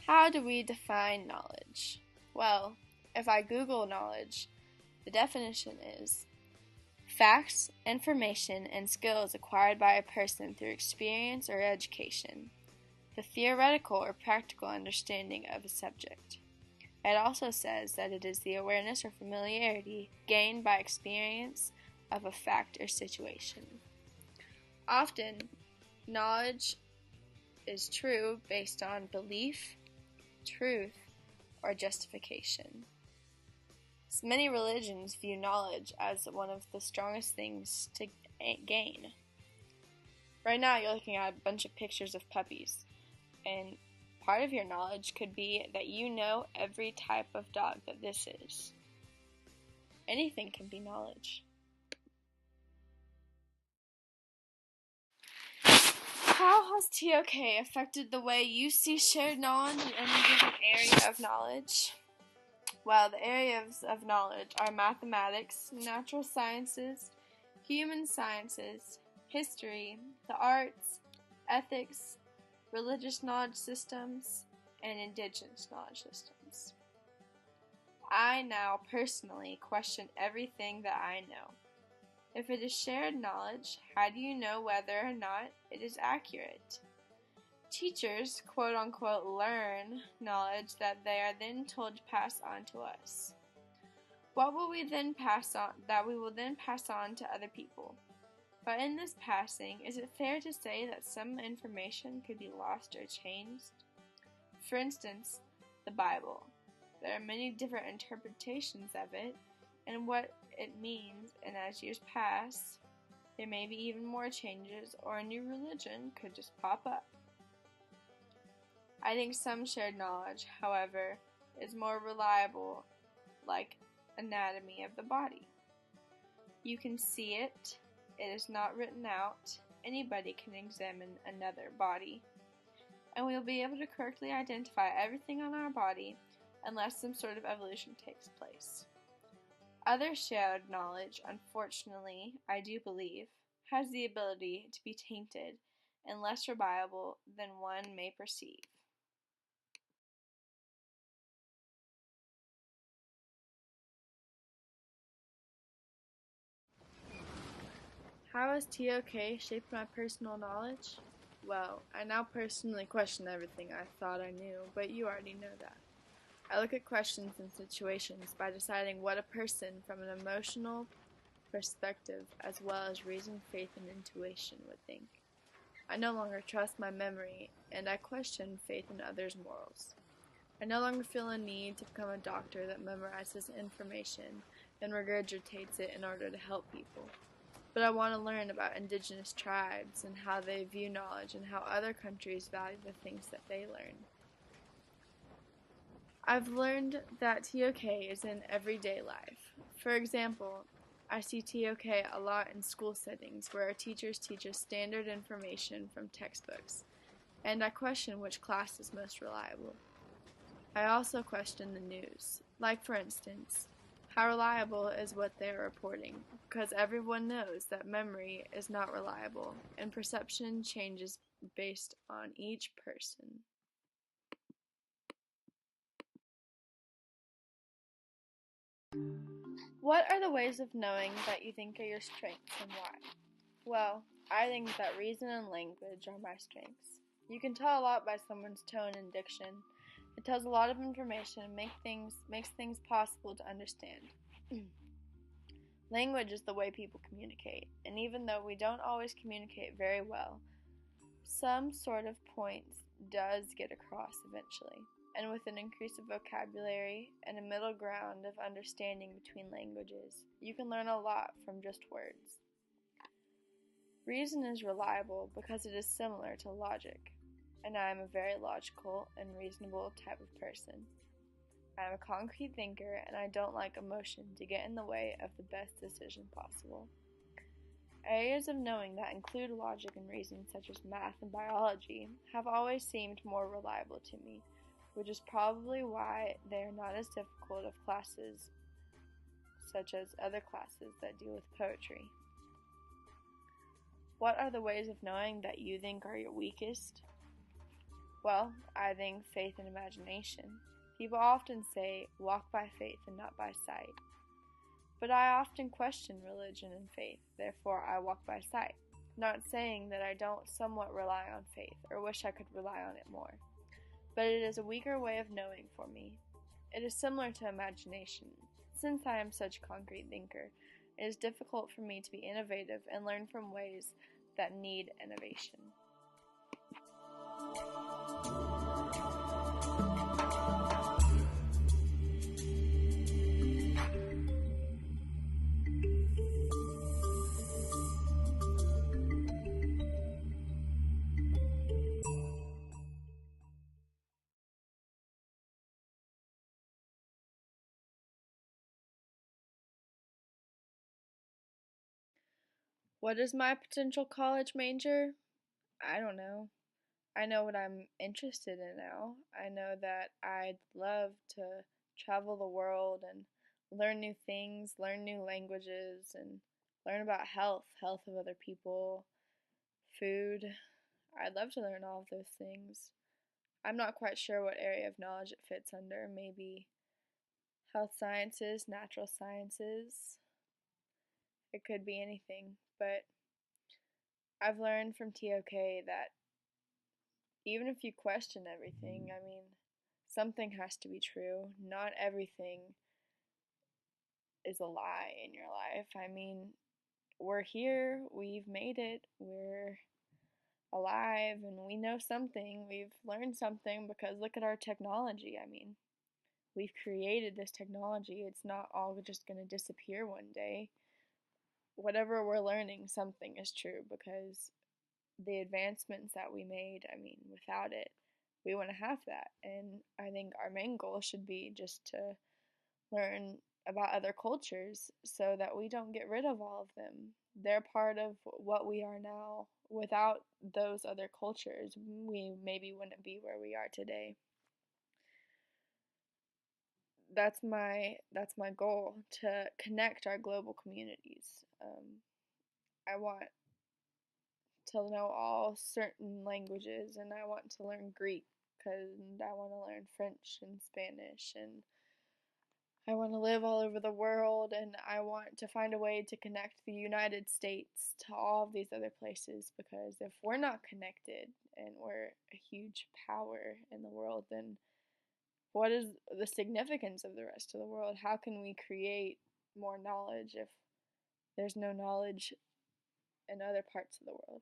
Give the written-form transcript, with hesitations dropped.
How do we define knowledge? Well, if I Google knowledge, the definition is facts, information, and skills acquired by a person through experience or education, the theoretical or practical understanding of a subject. It also says that it is the awareness or familiarity gained by experience of a fact or situation. Often, knowledge is true based on belief, truth, or justification. Many religions view knowledge as one of the strongest things to gain. Right now you're looking at a bunch of pictures of puppies, and part of your knowledge could be that you know every type of dog that this is. Anything can be knowledge. How has TOK affected the way you see shared knowledge in any given area of knowledge? Well, the areas of knowledge are mathematics, natural sciences, human sciences, history, the arts, ethics, religious knowledge systems, and indigenous knowledge systems. I now personally question everything that I know. If it is shared knowledge, how do you know whether or not it is accurate? Teachers, quote-unquote, learn knowledge that they are then told to pass on to us. What will we then pass on that we will then pass on to other people? But in this passing, is it fair to say that some information could be lost or changed? For instance, the Bible. There are many different interpretations of it and what it means, and as years pass, there may be even more changes or a new religion could just pop up. I think some shared knowledge, however, is more reliable, like anatomy of the body. You can see it, it is not written out, anybody can examine another body, and we will be able to correctly identify everything on our body unless some sort of evolution takes place. Other shared knowledge, unfortunately, I do believe, has the ability to be tainted and less reliable than one may perceive. How has TOK shaped my personal knowledge? Well, I now personally question everything I thought I knew, but you already know that. I look at questions and situations by deciding what a person from an emotional perspective as well as reason, faith, and intuition would think. I no longer trust my memory, and I question faith in others' morals. I no longer feel a need to become a doctor that memorizes information and regurgitates it in order to help people. But I want to learn about indigenous tribes and how they view knowledge and how other countries value the things that they learn. I've learned that TOK is in everyday life. For example, I see TOK a lot in school settings where our teachers teach us standard information from textbooks, and I question which class is most reliable. I also question the news, like for instance, how reliable is what they are reporting, because everyone knows that memory is not reliable, and perception changes based on each person. What are the ways of knowing that you think are your strengths and why? Well, I think that reason and language are my strengths. You can tell a lot by someone's tone and diction. It tells a lot of information and makes things possible to understand. Language is the way people communicate, and even though we don't always communicate very well, some sort of point does get across eventually. And with an increase of vocabulary and a middle ground of understanding between languages, you can learn a lot from just words. Reason is reliable because it is similar to logic, and I am a very logical and reasonable type of person. I am a concrete thinker, and I don't like emotion to get in the way of the best decision possible. Areas of knowing that include logic and reason, such as math and biology, have always seemed more reliable to me, which is probably why they are not as difficult of classes such as other classes that deal with poetry. What are the ways of knowing that you think are your weakest? Well, I think faith and imagination. People often say, walk by faith and not by sight. But I often question religion and faith, therefore I walk by sight. Not saying that I don't somewhat rely on faith, or wish I could rely on it more. But it is a weaker way of knowing for me. It is similar to imagination. Since I am such a concrete thinker, it is difficult for me to be innovative and learn from ways that need innovation. What is my potential college major? I don't know. I know what I'm interested in now. I know that I'd love to travel the world and learn new things, learn new languages, and learn about health of other people, food. I'd love to learn all of those things. I'm not quite sure what area of knowledge it fits under. Maybe health sciences, natural sciences. It could be anything. But I've learned from TOK that even if you question everything, I mean, something has to be true. Not everything is a lie in your life. I mean, we're here, we've made it, we're alive, and we know something. We've learned something because look at our technology. I mean, we've created this technology. It's not all just going to disappear one day. Whatever we're learning, something is true because the advancements that we made, I mean, without it, we want to have that. And I think our main goal should be just to learn about other cultures so that we don't get rid of all of them. They're part of what we are now. Without those other cultures, we maybe wouldn't be where we are today. That's my goal, to connect our global communities. I want to know all certain languages, and I want to learn Greek because I want to learn French and Spanish, and I want to live all over the world, and I want to find a way to connect the United States to all of these other places, because if we're not connected and we're a huge power in the world, then what is the significance of the rest of the world? How can we create more knowledge if there's no knowledge in other parts of the world?